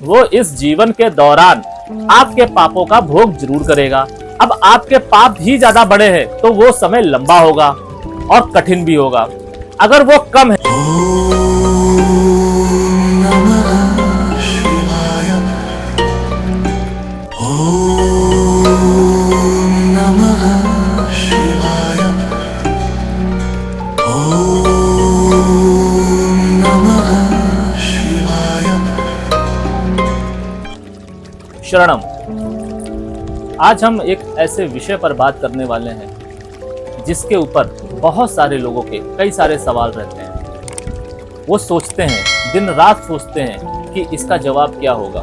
वो इस जीवन के दौरान आपके पापों का भोग जरूर करेगा। अब आपके पाप ही ज्यादा बड़े हैं तो वो समय लंबा होगा और कठिन भी होगा। अगर वो कम है शरणम। आज हम एक ऐसे विषय पर बात करने वाले हैं जिसके ऊपर बहुत सारे लोगों के कई सारे सवाल रहते हैं। वो सोचते हैं, दिन रात सोचते हैं कि इसका जवाब क्या होगा,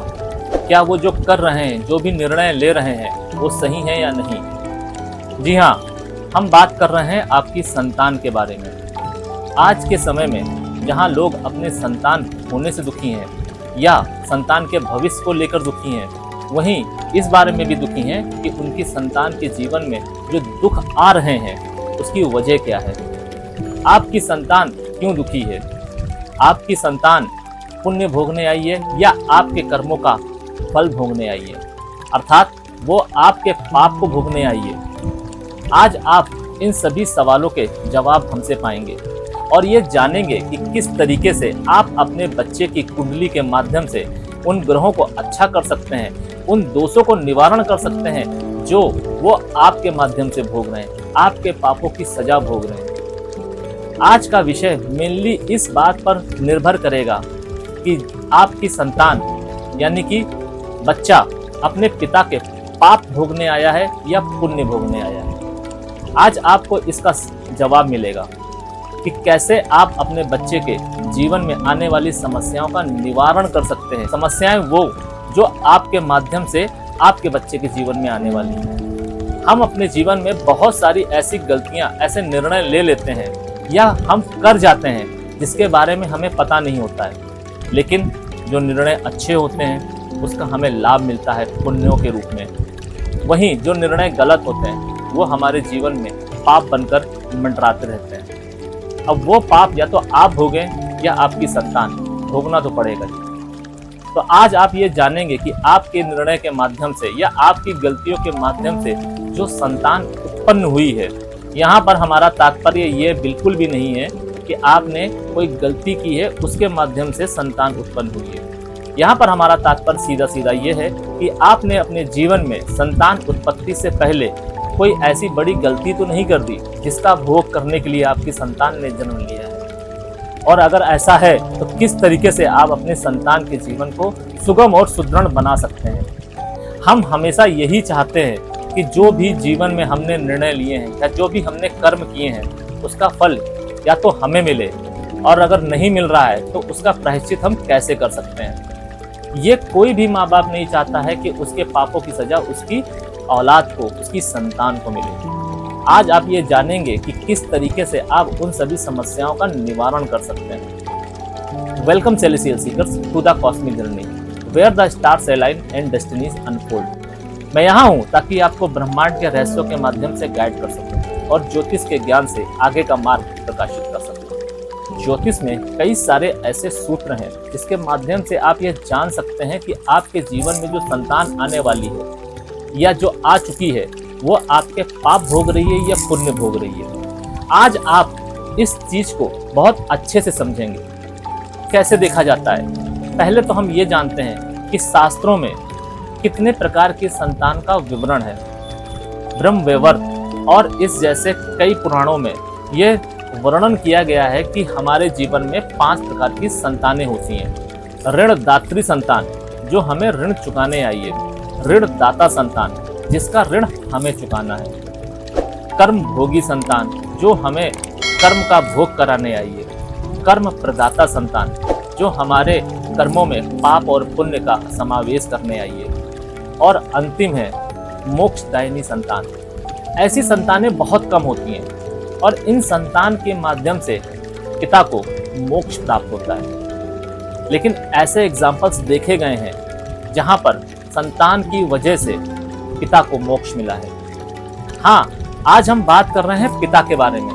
क्या वो जो कर रहे हैं, जो भी निर्णय ले रहे हैं वो सही है या नहीं। जी हाँ, हम बात कर रहे हैं आपकी संतान के बारे में। आज के समय में जहाँ लोग अपने संतान होने से दुखी हैं या संतान के भविष्य को लेकर दुखी हैं, वहीं इस बारे में भी दुखी हैं कि उनकी संतान के जीवन में जो दुख आ रहे हैं उसकी वजह क्या है। आपकी संतान क्यों दुखी है? आपकी संतान पुण्य भोगने आई है या आपके कर्मों का फल भोगने आई है, अर्थात वो आपके पाप को भोगने आई है। आज आप इन सभी सवालों के जवाब हमसे पाएंगे और ये जानेंगे कि किस तरीके से आप अपने बच्चे की कुंडली के माध्यम से उन ग्रहों को अच्छा कर सकते हैं, उन दोषों को निवारण कर सकते हैं जो वो आपके माध्यम से भोग रहे हैं, आपके पापों की सजा भोग रहे हैं। आज का विषय मेनली इस बात पर निर्भर करेगा कि आपकी संतान यानी कि बच्चा अपने पिता के पाप भोगने आया है या पुण्य भोगने आया है। आज आपको इसका जवाब मिलेगा कि कैसे आप अपने बच्चे के जीवन में आने वाली समस्याओं का निवारण कर सकते हैं। समस्याएं वो जो आपके माध्यम से आपके बच्चे के जीवन में आने वाली हैं। हम अपने जीवन में बहुत सारी ऐसी गलतियां, ऐसे निर्णय ले लेते हैं या हम कर जाते हैं जिसके बारे में हमें पता नहीं होता है, लेकिन जो निर्णय अच्छे होते हैं उसका हमें लाभ मिलता है पुण्यों के रूप में। वहीं जो निर्णय गलत होते हैं वो हमारे जीवन में पाप बनकर मंडराते रहते हैं। अब वो पाप या तो आप भोगें या आपकी संतान, भोगना तो पड़ेगा। तो आज आप ये जानेंगे कि आपके निर्णय के माध्यम से या आपकी गलतियों के माध्यम से जो संतान उत्पन्न हुई है, यहाँ पर हमारा तात्पर्य ये बिल्कुल भी नहीं है कि आपने कोई गलती की है उसके माध्यम से संतान उत्पन्न हुई है। यहाँ पर हमारा तात्पर्य सीधा सीधा ये है कि आपने अपने जीवन में संतान उत्पत्ति से पहले कोई ऐसी बड़ी गलती तो नहीं कर दी जिसका भोग करने के लिए आपकी संतान ने जन्म लिया है। और अगर ऐसा है तो किस तरीके से आप अपने संतान के जीवन को सुगम और सुदृढ़ बना सकते हैं। हम हमेशा यही चाहते हैं कि जो भी जीवन में हमने निर्णय लिए हैं या जो भी हमने कर्म किए हैं उसका फल या तो हमें मिले, और अगर नहीं मिल रहा है तो उसका प्रायश्चित हम कैसे कर सकते हैं। ये कोई भी माँ बाप नहीं चाहता है कि उसके पापों की सजा उसकी औलाद को, उसकी संतान को मिले। आज आप ये जानेंगे कि किस तरीके से आप उन सभी समस्याओं का निवारण कर सकते हैं। Welcome celestial seekers to the cosmic journey where the stars align and destinies unfold. मैं यहाँ हूँ ताकि आपको ब्रह्मांड के रहस्यों के माध्यम से गाइड कर सकूँ और ज्योतिष के ज्ञान से आगे का मार्ग प्रकाशित कर सकूँ। ज्योतिष में कई सारे ऐसे सूत्र हैं जिसके माध्यम से आप ये जान सकते हैं कि आपके जीवन में जो संतान आने वाली है या जो आ चुकी है वो आपके पाप भोग रही है या पुण्य भोग रही है। आज आप इस चीज को बहुत अच्छे से समझेंगे। कैसे देखा जाता है? पहले तो हम ये जानते हैं कि शास्त्रों में कितने प्रकार की संतान का विवरण है। ब्रह्मवैवर्त और इस जैसे कई पुराणों में ये वर्णन किया गया है कि हमारे जीवन में 5 प्रकार की संतानें होती हैं। ऋण दात्री संतान जो हमें ऋण चुकाने आई है, ऋण दाता संतान जिसका ऋण हमें चुकाना है, कर्म भोगी संतान जो हमें कर्म का भोग कराने आई है, कर्म प्रदाता संतान जो हमारे कर्मों में पाप और पुण्य का समावेश करने आई है, और अंतिम है मोक्षदायिनी संतान। ऐसी संतानें बहुत कम होती हैं और इन संतान के माध्यम से पिता को मोक्ष प्राप्त होता है। लेकिन ऐसे एग्जाम्पल्स देखे गए हैं जहां पर संतान की वजह से पिता को मोक्ष मिला है। हाँ, आज हम बात कर रहे हैं पिता के बारे में।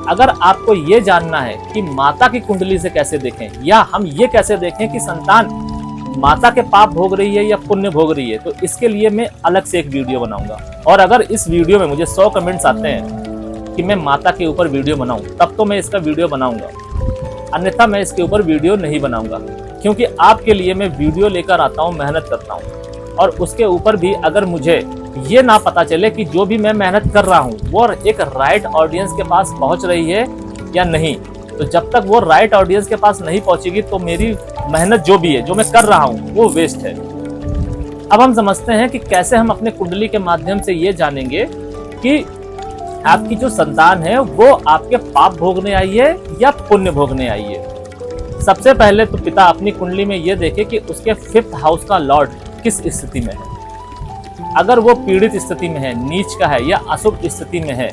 अगर आपको ये जानना है कि माता की कुंडली से कैसे देखें या हम ये कैसे देखें कि संतान माता के पाप भोग रही है या पुण्य भोग रही है, तो इसके लिए मैं अलग से एक वीडियो बनाऊंगा। और अगर इस वीडियो में मुझे 100 कमेंट्स आते हैं कि मैं माता के ऊपर वीडियो बनाऊं, तब तो मैं इसका वीडियो बनाऊंगा, अन्यथा मैं इसके ऊपर वीडियो नहीं बनाऊंगा। क्योंकि आपके लिए मैं वीडियो लेकर आता हूं, मेहनत करता हूं, और उसके ऊपर भी अगर मुझे ये ना पता चले कि जो भी मैं मेहनत कर रहा हूं वो एक राइट ऑडियंस के पास पहुंच रही है या नहीं, तो जब तक वो राइट ऑडियंस के पास नहीं पहुंचेगी तो मेरी मेहनत जो भी है, जो मैं कर रहा हूं, वो वेस्ट है। अब हम समझते हैं कि कैसे हम अपने कुंडली के माध्यम से ये जानेंगे कि आपकी जो संतान है वो आपके पाप भोगने आई है या पुण्य भोगने आई है। सबसे पहले तो पिता अपनी कुंडली में ये देखे कि उसके 5th हाउस का लॉर्ड किस स्थिति में है। अगर वो पीड़ित स्थिति में है, नीच का है या अशुभ स्थिति में है,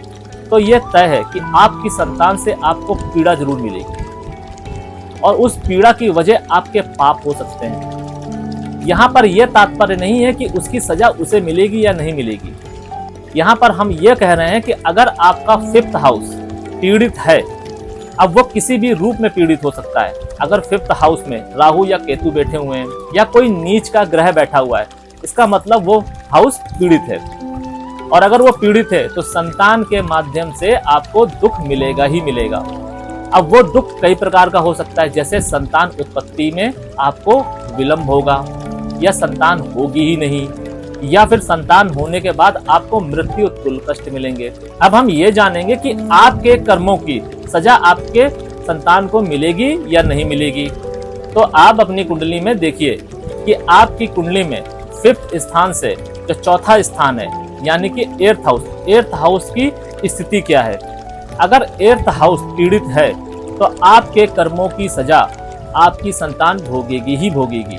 तो यह तय है कि आपकी संतान से आपको पीड़ा जरूर मिलेगी, और उस पीड़ा की वजह आपके पाप हो सकते हैं। यहाँ पर यह तात्पर्य नहीं है कि उसकी सजा उसे मिलेगी या नहीं मिलेगी। यहाँ पर हम ये कह रहे हैं कि अगर आपका 5th हाउस पीड़ित है, अब वो किसी भी रूप में पीड़ित हो सकता है। अगर 5th हाउस में राहु या केतु बैठे हुए हैं या कोई नीच का ग्रह बैठा हुआ है, इसका मतलब वो हाउस पीड़ित है। और अगर वो पीड़ित है तो संतान के माध्यम से आपको दुख मिलेगा ही मिलेगा। अब वो दुख कई प्रकार का हो सकता है, जैसे संतान उत्पत्ति में आपको विलंब होगा, या संतान होगी ही नहीं, या फिर संतान होने के बाद आपको मृत्यु तुल्य कष्ट मिलेंगे। अब हम ये जानेंगे कि आपके कर्मों की सजा आपके संतान को मिलेगी या नहीं मिलेगी। तो आप अपनी कुंडली में देखिए कि आपकी कुंडली में 5th स्थान से जो 4था स्थान है, यानी कि 8th हाउस की स्थिति क्या है। अगर 8th हाउस पीड़ित है तो आपके कर्मों की सजा आपकी संतान भोगेगी ही भोगेगी।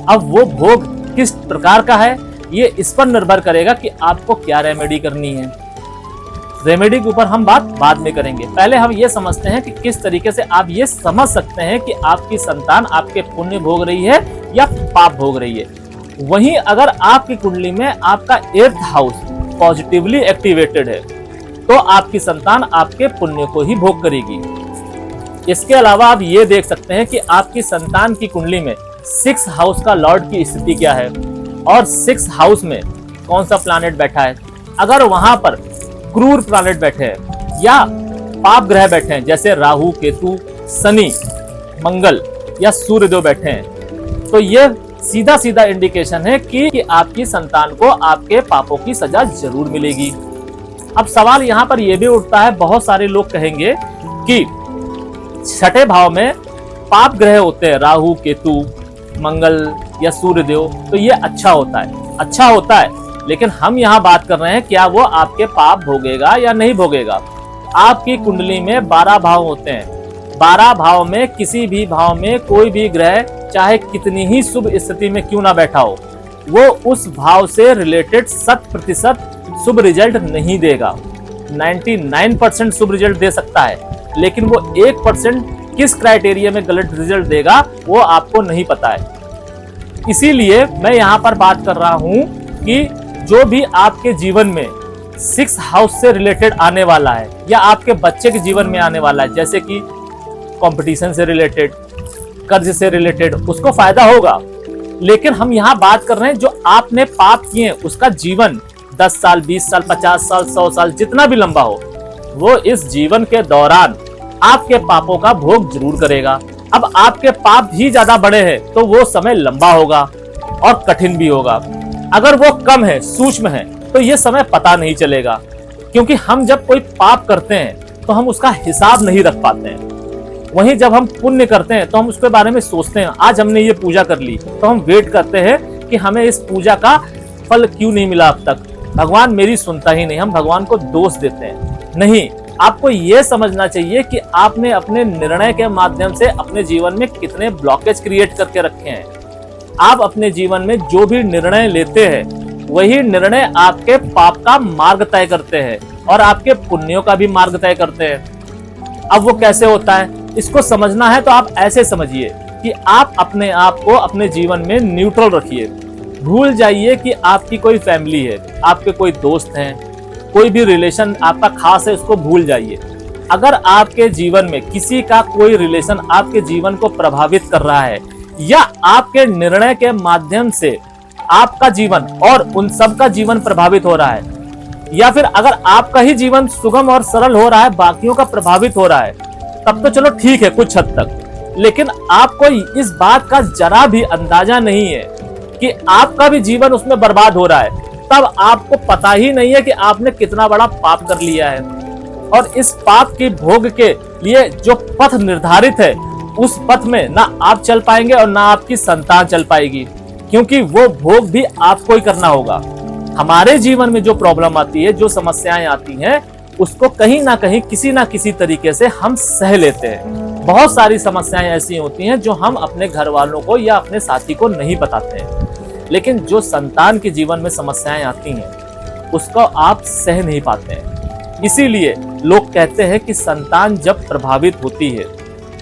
अब वो भोग किस प्रकार का है, ये इस पर निर्भर करेगा कि आपको क्या रेमेडी करनी है। रेमेडी के ऊपर हम बात बाद में करेंगे। पहले हम ये समझते हैं कि किस तरीके से आप ये समझ सकते हैं कि आपकी संतान आपके पुण्य भोग रही है या पाप भोग रही है। वहीं अगर आपकी कुंडली में आपका 8th हाउस पॉजिटिवली एक्टिवेटेड है तो आपकी संतान आपके पुण्य को ही भोग करेगी। इसके अलावा आप ये देख सकते हैं कि आपकी संतान की कुंडली में 6th हाउस का लॉर्ड की स्थिति क्या है और 6th हाउस में कौन सा प्लैनेट बैठा है। अगर वहां पर क्रूर प्लैनेट बैठे हैं या पाप ग्रह बैठे हैं, जैसे राहु, केतु, शनि, मंगल या सूर्यदेव बैठे हैं, तो ये सीधा सीधा इंडिकेशन है कि आपकी संतान को आपके पापों की सजा जरूर मिलेगी। अब सवाल यहाँ पर यह भी उठता है, बहुत सारे लोग कहेंगे कि 6ठे भाव में पाप ग्रह होते हैं, राहु, केतु, मंगल या सूर्यदेव, तो ये अच्छा होता है। अच्छा होता है, लेकिन हम यहाँ बात कर रहे हैं क्या वो आपके पाप भोगेगा या नहीं भोगेगा। आपकी कुंडली में 12 भाव होते हैं। 12 भाव में किसी भी भाव में कोई भी ग्रह चाहे कितनी ही शुभ स्थिति में क्यों ना बैठा हो, वो उस भाव से रिलेटेड 100% शुभ रिजल्ट नहीं देगा। 99% शुभ रिजल्ट दे सकता है, लेकिन वो 1% किस क्राइटेरिया में गलत रिजल्ट देगा वो आपको नहीं पता है। इसीलिए मैं यहाँ पर बात कर रहा हूँ कि जो भी आपके जीवन में 6th हाउस से रिलेटेड आने वाला है या आपके बच्चे के जीवन में आने वाला है, जैसे कि कंपटीशन से रिलेटेड, कर्ज से रिलेटेड, उसको फायदा होगा। लेकिन हम यहाँ बात कर रहे हैं जो आपने पाप किए उसका जीवन 10 साल, 20 साल, 50 साल, 100 साल, जितना भी लंबा हो, वो इस जीवन के दौरान आपके पापों का भोग जरूर करेगा। अब आपके पाप ही ज्यादा बड़े हैं तो वो समय लंबा होगा और कठिन भी होगा। अगर वो कम है, सूक्ष्म है, तो ये समय पता नहीं चलेगा, क्योंकि हम जब कोई पाप करते हैं तो हम उसका हिसाब नहीं रख पाते हैं। वहीं जब हम पुण्य करते हैं तो हम उसके बारे में सोचते हैं, आज हमने ये पूजा कर ली, तो हम वेट करते हैं कि हमें इस पूजा का फल क्यों नहीं मिला अब तक, भगवान मेरी सुनता ही नहीं। हम भगवान को दोष देते हैं। नहीं, आपको ये समझना चाहिए कि आपने अपने निर्णय के माध्यम से अपने जीवन में कितने ब्लॉकेज क्रिएट करके रखे हैं। आप अपने जीवन में जो भी निर्णय लेते हैं वही निर्णय आपके पाप का मार्ग तय करते हैं और आपके पुण्यों का भी मार्ग तय करते हैं। अब वो कैसे होता है, इसको समझना है तो आप ऐसे समझिए कि आप अपने आप को अपने जीवन में न्यूट्रल रखिए। भूल जाइए कि आपकी कोई फैमिली है, आपके कोई दोस्त हैं, कोई भी रिलेशन आपका खास है, उसको भूल जाइए। अगर आपके जीवन में किसी का कोई रिलेशन आपके जीवन को प्रभावित कर रहा है या आपके निर्णय के माध्यम से आपका जीवन और उन सब का जीवन प्रभावित हो रहा है, या फिर अगर आपका ही जीवन सुगम और सरल हो रहा है, बाकियों का प्रभावित हो रहा है, तब तो चलो ठीक है कुछ हद तक। लेकिन आपको इस बात का जरा भी अंदाजा नहीं है कि आपका भी जीवन उसमें बर्बाद हो रहा है, तब आपको पता ही नहीं है कि आपने कितना बड़ा पाप कर लिया है। और इस पाप की भोग के लिए जो पथ निर्धारित है, उस पथ में ना आप चल पाएंगे और ना आपकी संतान चल पाएगी, क्योंकि वो भोग भी आपको ही करना होगा। हमारे जीवन में जो प्रॉब्लम आती है, जो समस्याएं आती हैं, उसको कहीं ना कहीं किसी ना किसी तरीके से हम सह लेते हैं। बहुत सारी समस्याएं ऐसी होती हैं जो हम अपने घर वालों को या अपने साथी को नहीं बताते हैं, लेकिन जो संतान के जीवन में समस्याएं आती हैं उसको आप सह नहीं पाते हैं। इसीलिए लोग कहते हैं कि संतान जब प्रभावित होती है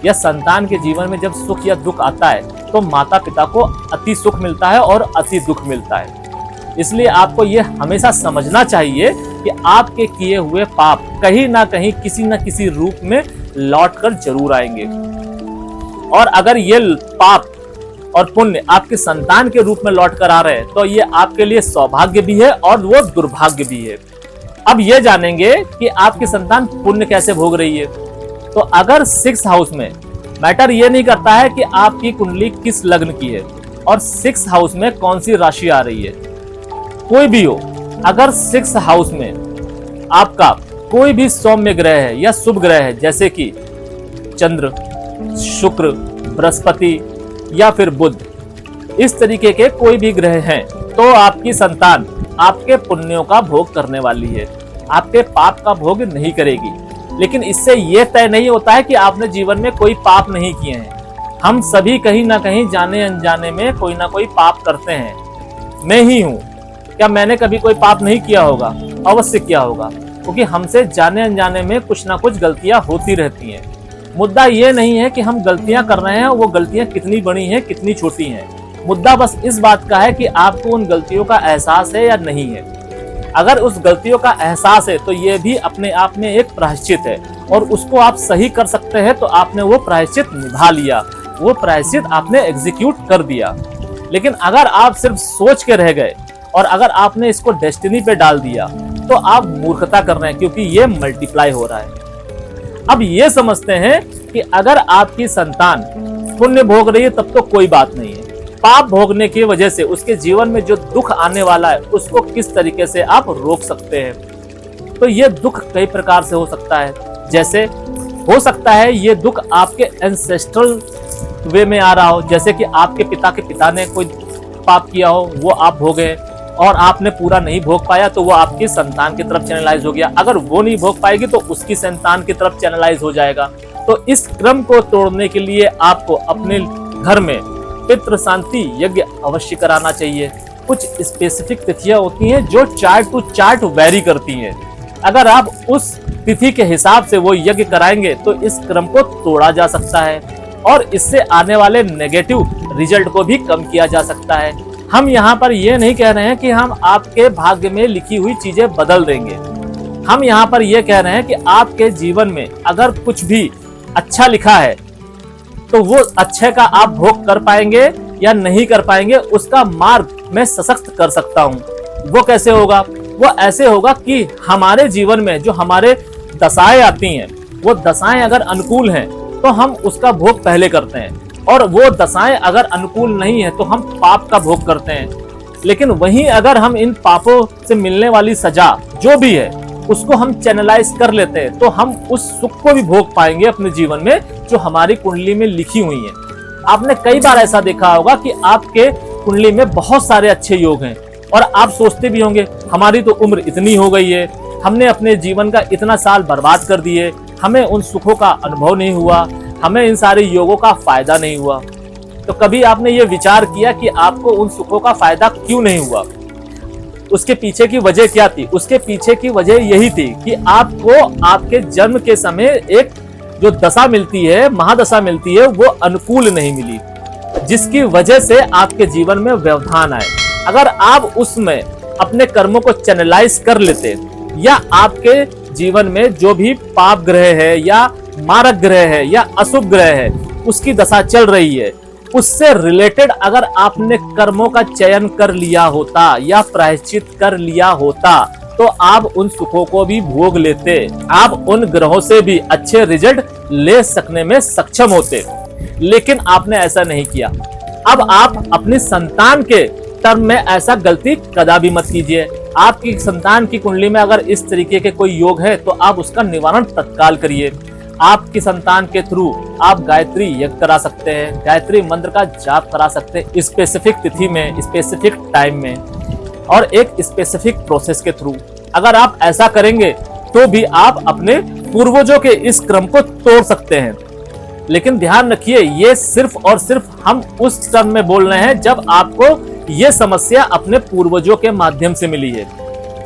या संतान के जीवन में जब सुख या दुख आता है, तो माता पिता को अति सुख मिलता है और अति दुख मिलता है। इसलिए आपको ये हमेशा समझना चाहिए कि आपके किए हुए पाप कहीं ना कहीं किसी न किसी रूप में लौट कर जरूर आएंगे। और अगर ये पाप और पुण्य आपके संतान के रूप में लौट कर आ रहे हैं, तो ये आपके लिए सौभाग्य भी है और वो दुर्भाग्य भी है। अब ये जानेंगे कि आपकी संतान पुण्य कैसे भोग रही है। तो अगर 6th हाउस में, मैटर ये नहीं करता है कि आपकी कुंडली किस लग्न की है और 6th हाउस में कौन सी राशि आ रही है, कोई भी हो, अगर 6th हाउस में आपका कोई भी सौम्य ग्रह है या शुभ ग्रह है, जैसे कि चंद्र, शुक्र, बृहस्पति या फिर बुध, इस तरीके के कोई भी ग्रह हैं, तो आपकी संतान आपके पुण्यों का भोग करने वाली है, आपके पाप का भोग नहीं करेगी। लेकिन इससे यह तय नहीं होता है कि आपने जीवन में कोई पाप नहीं किए हैं। हम सभी कहीं ना कहीं जाने अनजाने में कोई ना कोई पाप करते हैं। मैं ही हूं, क्या मैंने कभी कोई पाप नहीं किया होगा? अवश्य किया होगा, क्योंकि हमसे जाने अनजाने में कुछ ना कुछ गलतियां होती रहती हैं। मुद्दा ये नहीं है कि हम गलतियां कर रहे हैं, वो गलतियां कितनी बड़ी हैं कितनी छोटी हैं। मुद्दा बस इस बात का है कि आपको उन गलतियों का एहसास है या नहीं है। अगर उस गलतियों का एहसास है तो ये भी अपने आप में एक प्रायश्चित है, और उसको आप सही कर सकते हैं तो आपने वो प्रायश्चित निभा लिया, वो प्रायश्चित आपने एग्जीक्यूट कर दिया। लेकिन अगर आप सिर्फ सोच के रह गए और अगर आपने इसको डेस्टिनी पे डाल दिया, तो आप मूर्खता कर रहे हैं, क्योंकि ये मल्टीप्लाई हो रहा है। अब ये समझते हैं कि अगर आपकी संतान पुण्य भोग रही है तब तो कोई बात नहीं है। पाप भोगने की वजह से उसके जीवन में जो दुख आने वाला है, उसको किस तरीके से आप रोक सकते हैं। तो ये दुख कई प्रकार से हो सकता है। जैसे हो सकता है ये दुख आपके एंसेस्ट्रल वे में आ रहा हो, जैसे कि आपके पिता के पिता ने कोई पाप किया हो, वो आप भोगे और आपने पूरा नहीं भोग पाया, तो वो आपकी संतान की तरफ चैनलाइज हो गया। अगर वो नहीं भोग पाएगी तो उसकी संतान की तरफ चैनलाइज हो जाएगा। तो इस क्रम को तोड़ने के लिए आपको अपने घर में पितृ शांति यज्ञ अवश्य कराना चाहिए। कुछ स्पेसिफिक तिथियां होती हैं जो चार्ट टू चार्ट वेरी करती हैं। अगर आप उस तिथि के हिसाब से वो यज्ञ कराएंगे तो इस क्रम को तोड़ा जा सकता है और इससे आने वाले नेगेटिव रिजल्ट को भी कम किया जा सकता है। हम यहाँ पर ये नहीं कह रहे हैं कि हम आपके भाग्य में लिखी हुई चीजें बदल देंगे। हम यहाँ पर ये कह रहे हैं कि आपके जीवन में अगर कुछ भी अच्छा लिखा है तो वो अच्छे का आप भोग कर पाएंगे या नहीं कर पाएंगे, उसका मार्ग मैं सशक्त कर सकता हूँ। वो कैसे होगा? वो ऐसे होगा कि हमारे जीवन में जो हमारे दशाएं आती हैं, वो दशाएं अगर अनुकूल हैं तो हम उसका भोग पहले करते हैं, और वो दशाएं अगर अनुकूल नहीं है तो हम पाप का भोग करते हैं। लेकिन वहीं अगर हम इन पापों से मिलने वाली सजा जो भी है उसको हम चैनलाइज कर लेते हैं, तो हम उस सुख को भी भोग पाएंगे अपने जीवन में जो हमारी कुंडली में लिखी हुई है। आपने कई बार ऐसा देखा होगा कि आपके कुंडली में बहुत सारे अच्छे योग हैं और आप सोचते भी होंगे हमारी तो उम्र इतनी हो गई है, हमने अपने जीवन का इतना साल बर्बाद कर दिए, हमें उन सुखों का अनुभव नहीं हुआ, हमें इन सारे योगों का फायदा नहीं हुआ। तो कभी आपने ये विचार किया कि आपको उन सुखों का फायदा क्यों नहीं हुआ? उसके पीछे की वजह क्या थी? उसके पीछे की वजह यही थी कि आपको आपके जन्म के समय एक जो दशा मिलती है, महादशा मिलती है, वो अनुकूल नहीं मिली, जिसकी वजह से आपके जीवन में व्यवधान आए। अगर आप उसमें अपने कर्मों को चैनलाइज कर लेते, या आपके जीवन में जो भी पाप ग्रह है या मारक ग्रह है या अशुभ ग्रह है उसकी दशा चल रही है, उससे रिलेटेड अगर आपने कर्मों का चयन कर लिया होता या प्रायश्चित कर लिया होता तो आप उन सुखों को भी भोग लेते, आप उन ग्रहों से भी अच्छे रिजल्ट ले सकने में सक्षम होते, लेकिन आपने ऐसा नहीं किया। अब आप अपनी संतान के टर्म में ऐसा गलती कदापि मत कीजिए। आपकी संतान की कुंडली में अगर इस तरीके के कोई योग है तो आप उसका निवारण तत्काल करिए। आपकी संतान के थ्रू आप गायत्री यज्ञ करा सकते हैं, गायत्री मंत्र का जाप करा सकते हैं स्पेसिफिक तिथि में, स्पेसिफिक टाइम में और एक स्पेसिफिक प्रोसेस के थ्रू। अगर आप ऐसा करेंगे तो भी आप अपने पूर्वजों के इस क्रम को तोड़ सकते हैं। लेकिन ध्यान रखिए, ये सिर्फ और सिर्फ हम उस टर्म में बोल रहे हैं जब आपको ये समस्या अपने पूर्वजों के माध्यम से मिली है।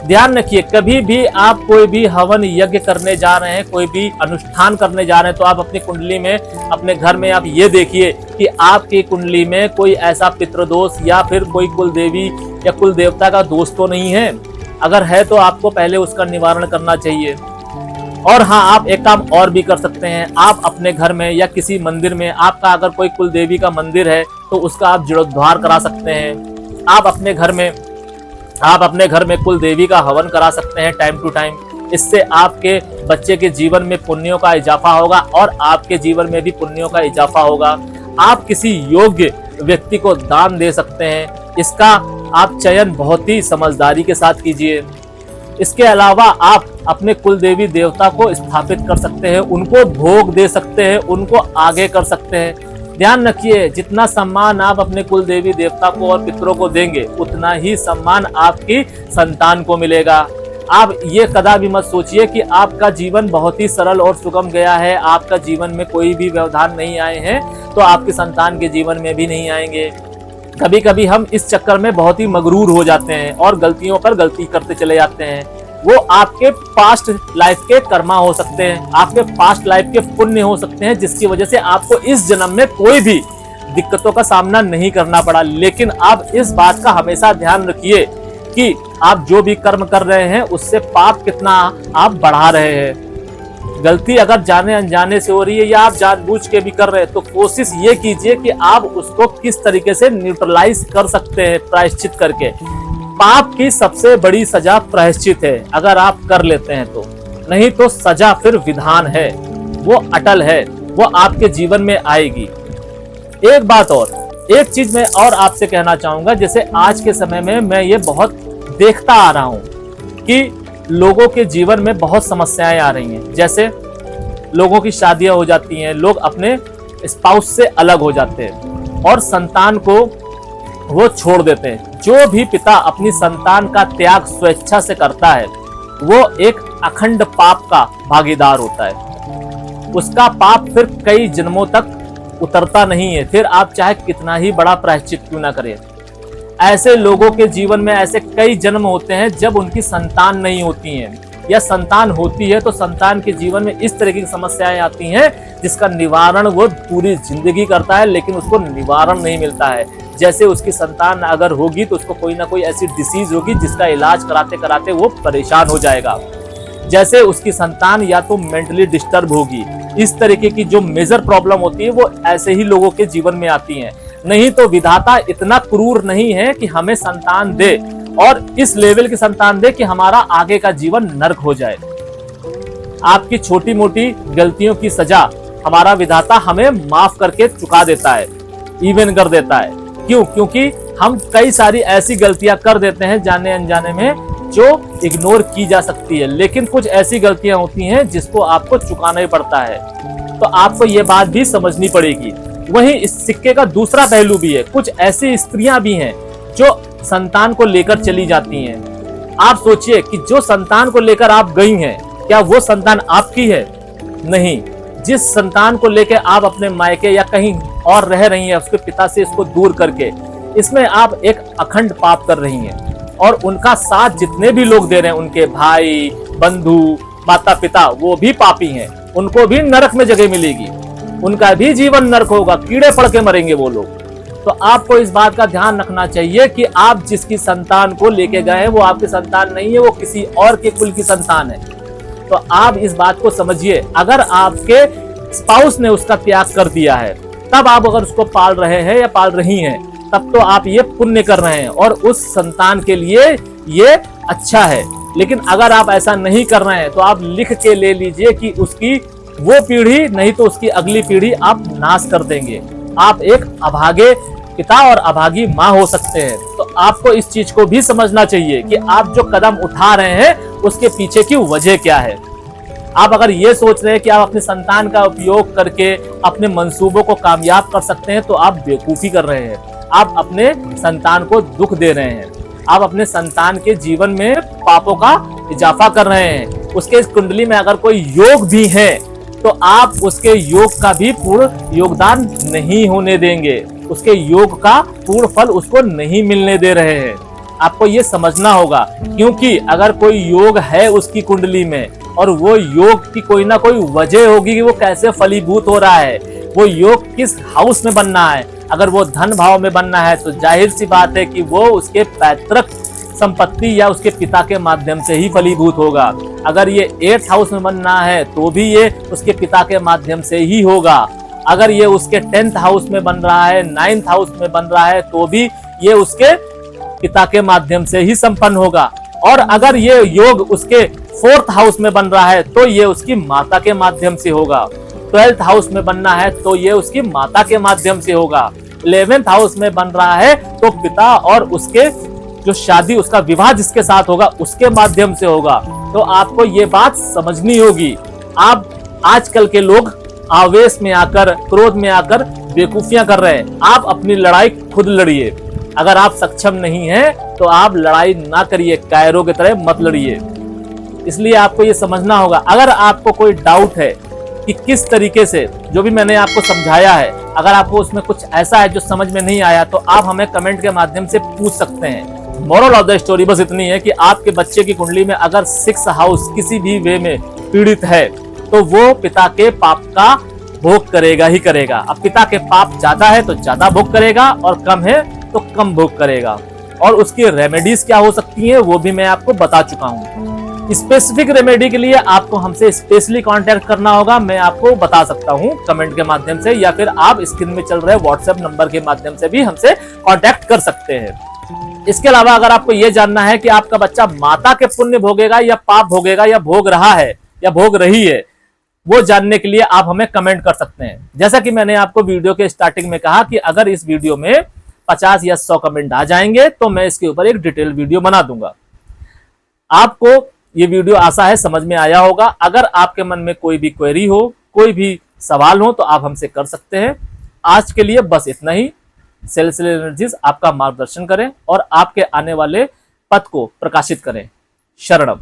ध्यान रखिए, कभी भी आप कोई भी हवन यज्ञ करने जा रहे हैं, कोई भी अनुष्ठान करने जा रहे हैं, तो आप अपनी कुंडली में, अपने घर में आप ये देखिए कि आपकी कुंडली में कोई ऐसा पितृदोष या फिर कोई कुल देवी या कुल देवता का दोष तो नहीं है। अगर है तो आपको पहले उसका निवारण करना चाहिए। और हाँ, आप एक काम और भी कर सकते हैं। आप अपने घर में या किसी मंदिर में, आपका अगर कोई कुल देवी का मंदिर है तो उसका आप जीर्णोद्धार करा सकते हैं। आप अपने घर में कुल देवी का हवन करा सकते हैं टाइम टू टाइम। इससे आपके बच्चे के जीवन में पुण्यों का इजाफा होगा और आपके जीवन में भी पुण्यों का इजाफा होगा। आप किसी योग्य व्यक्ति को दान दे सकते हैं। इसका आप चयन बहुत ही समझदारी के साथ कीजिए। इसके अलावा आप अपने कुल देवी देवता को स्थापित कर सकते हैं, उनको भोग दे सकते हैं, उनको आगे कर सकते हैं। ध्यान रखिए, जितना सम्मान आप अपने कुल देवी देवता को और पितरों को देंगे उतना ही सम्मान आपकी संतान को मिलेगा। आप ये कदापि मत सोचिए कि आपका जीवन बहुत ही सरल और सुगम गया है, आपका जीवन में कोई भी व्यवधान नहीं आए हैं तो आपकी संतान के जीवन में भी नहीं आएंगे। कभी कभी हम इस चक्कर में बहुत ही मगरूर हो जाते हैं और गलतियों पर गलती करते चले जाते हैं। वो आपके पास्ट लाइफ के कर्मा हो सकते हैं, आपके पास्ट लाइफ के पुण्य हो सकते हैं, जिसकी वजह से आपको इस जन्म में कोई भी दिक्कतों का सामना नहीं करना पड़ा। लेकिन आप इस बात का हमेशा ध्यान रखिए कि आप जो भी कर्म कर रहे हैं उससे पाप कितना आप बढ़ा रहे हैं। गलती अगर जाने अनजाने से हो रही है या आप जानबूझ के भी कर रहे हैं तो कोशिश ये कीजिए कि आप उसको किस तरीके से न्यूट्रलाइज कर सकते हैं प्रायश्चित करके। पाप की सबसे बड़ी सजा प्रायश्चित है, अगर आप कर लेते हैं तो। नहीं तो सजा फिर विधान है, वो अटल है, वो आपके जीवन में आएगी। एक बात और, एक चीज मैं और आपसे कहना चाहूंगा। जैसे आज के समय में मैं ये बहुत देखता आ रहा हूं कि लोगों के जीवन में बहुत समस्याएं आ रही हैं। जैसे लोगों की शादियां हो जाती हैं, लोग अपने स्पाउस से अलग हो जाते हैं और संतान को वो छोड़ देते हैं। जो भी पिता अपनी संतान का त्याग स्वेच्छा से करता है वो एक अखंड पाप का भागीदार होता है। उसका पाप फिर कई जन्मों तक उतरता नहीं है, फिर आप चाहे कितना ही बड़ा प्रायश्चित क्यों ना करें। ऐसे लोगों के जीवन में ऐसे कई जन्म होते हैं जब उनकी संतान नहीं होती है, या संतान होती है तो संतान के जीवन में इस तरह की समस्याएं आती हैं जिसका निवारण वो पूरी जिंदगी करता है लेकिन उसको निवारण नहीं मिलता है। जैसे उसकी संतान अगर होगी तो उसको कोई ना कोई ऐसी डिसीज होगी जिसका इलाज कराते कराते वो परेशान हो जाएगा। जैसे उसकी संतान या तो मेंटली डिस्टर्ब होगी। इस तरीके की जो मेजर प्रॉब्लम होती है वो ऐसे ही लोगों के जीवन में आती हैं। नहीं तो विधाता इतना क्रूर नहीं है कि हमें संतान दे और इस लेवल की संतान दे कि हमारा आगे का जीवन नर्क हो जाए। आपकी छोटी मोटी गलतियों की सजा हमारा विधाता हमें माफ करके चुका देता है, इवन कर देता है। क्यों? क्योंकि हम कई सारी ऐसी गलतियां कर देते हैं जाने अनजाने में जो इग्नोर की जा सकती है, लेकिन कुछ ऐसी गलतियां होती हैं जिसको आपको चुकाना ही पड़ता है। तो आपको ये बात भी समझनी पड़ेगी। वहीं इस सिक्के का दूसरा पहलू भी है। कुछ ऐसी स्त्रियां भी हैं जो संतान को लेकर चली जाती हैं। आप सोचिए कि जो संतान को लेकर आप गई हैं, क्या वो संतान आपकी है? नहीं। जिस संतान को लेकर आप अपने मायके या कहीं और रह रही हैं उसके पिता से इसको दूर करके, इसमें आप एक अखंड पाप कर रही हैं। और उनका साथ जितने भी लोग दे रहे हैं, उनके भाई, बंधु, माता पिता, वो भी पापी हैं। उनको भी नरक में जगह मिलेगी, उनका भी जीवन नरक होगा, कीड़े पड़ के मरेंगे वो लोग। तो आपको इस बात का ध्यान रखना चाहिए कि आप जिसकी संतान को लेके गए हैं वो आपकी संतान नहीं है, वो किसी और के कुल की संतान है। तो आप इस बात को समझिए। अगर आपके स्पाउस ने उसका त्याग कर दिया है तब आप अगर उसको पाल रहे हैं या पाल रही हैं, तब तो आप ये पुण्य कर रहे हैं और उस संतान के लिए ये अच्छा है। लेकिन अगर आप ऐसा नहीं कर रहे हैं तो आप लिख के ले लीजिए कि उसकी वो पीढ़ी नहीं तो उसकी अगली पीढ़ी आप नाश कर देंगे। आप एक अभागे पिता और अभागी माँ हो सकते हैं। तो आपको इस चीज को भी समझना चाहिए कि आप जो कदम उठा रहे हैं उसके पीछे की वजह क्या है। आप अगर ये सोच रहे हैं कि आप अपने संतान का उपयोग करके अपने मंसूबों को कामयाब कर सकते हैं तो आप बेवकूफी कर रहे हैं। आप अपने संतान को दुख दे रहे हैं। आप अपने संतान के जीवन में पापों का इजाफा कर रहे हैं। उसके इस कुंडली में अगर कोई योग भी है तो आप उसके योग का भी पूर्ण योगदान नहीं होने देंगे। उसके योग का पूर्ण फल उसको नहीं मिलने दे रहे हैं। आपको ये समझना होगा, क्योंकि अगर कोई योग है उसकी कुंडली में और वो योग की कोई ना कोई वजह होगी कि वो कैसे फलीभूत हो रहा है, वो योग किस हाउस में बनना है। अगर वो धन भाव में बनना है तो जाहिर सी बात है कि वो उसके पैतृक संपत्ति या उसके पिता के माध्यम से ही फलीभूत होगा। अगर ये 8th हाउस में बनना है तो भी ये उसके पिता के माध्यम से ही होगा। अगर ये उसके 10th हाउस में बन रहा है, 9th हाउस में बन रहा है तो भी ये उसके पिता के माध्यम से ही संपन्न होगा। और अगर ये योग उसके 4th हाउस में बन रहा है तो ये उसकी माता के माध्यम से होगा। 12th हाउस में बनना है तो ये उसकी माता के माध्यम से होगा। 11th हाउस में बन रहा है तो पिता और उसके जो शादी, उसका विवाह जिसके साथ होगा उसके माध्यम से होगा। तो आपको ये बात समझनी होगी। आप आजकल के लोग आवेश में आकर, क्रोध में आकर बेवकूफियां कर रहे हैं। आप अपनी लड़ाई खुद लड़िए। अगर आप सक्षम नहीं हैं तो आप लड़ाई ना करिए, कायरों की तरह मत लड़िए। इसलिए आपको ये समझना होगा। अगर आपको कोई डाउट है कि किस तरीके से जो भी मैंने आपको समझाया है, अगर आपको उसमें कुछ ऐसा है जो समझ में नहीं आया तो आप हमें कमेंट के माध्यम से पूछ सकते हैं। मोरल ऑफ द स्टोरी बस इतनी है कि आपके बच्चे की कुंडली में अगर 6th हाउस किसी भी वे में पीड़ित है तो वो पिता के पाप का भोग करेगा ही करेगा। अब पिता के पाप ज्यादा है तो ज्यादा भोग करेगा और कम है तो कम भोग करेगा। और उसकी रेमेडीज क्या हो सकती हैं वो भी मैं आपको बता चुका हूँ। स्पेसिफिक रेमेडी के लिए आपको हमसे स्पेशली कांटेक्ट करना होगा। मैं आपको बता सकता हूँ कमेंट के माध्यम से, या फिर आप स्क्रीन में चल रहे व्हाट्सएप नंबर के माध्यम से भी हमसे कांटेक्ट कर सकते हैं। इसके अलावा अगर आपको यह जानना है कि आपका बच्चा माता के पुण्य भोगेगा या पाप भोगेगा या भोग रहा है या भोग रही है, वो जानने के लिए आप हमें कमेंट कर सकते हैं। जैसा कि मैंने आपको वीडियो के स्टार्टिंग में कहा कि अगर इस वीडियो में 50 या 100 कमेंट आ जाएंगे तो मैं इसके ऊपर एक डिटेल वीडियो बना दूंगा। आपको ये वीडियो आशा है समझ में आया होगा। अगर आपके मन में कोई भी क्वेरी हो, कोई भी सवाल हो तो आप हमसे कर सकते हैं। आज के लिए बस इतना ही। सेलेस्टियल एनर्जीज आपका मार्गदर्शन करें और आपके आने वाले पथ को प्रकाशित करें। शरणम।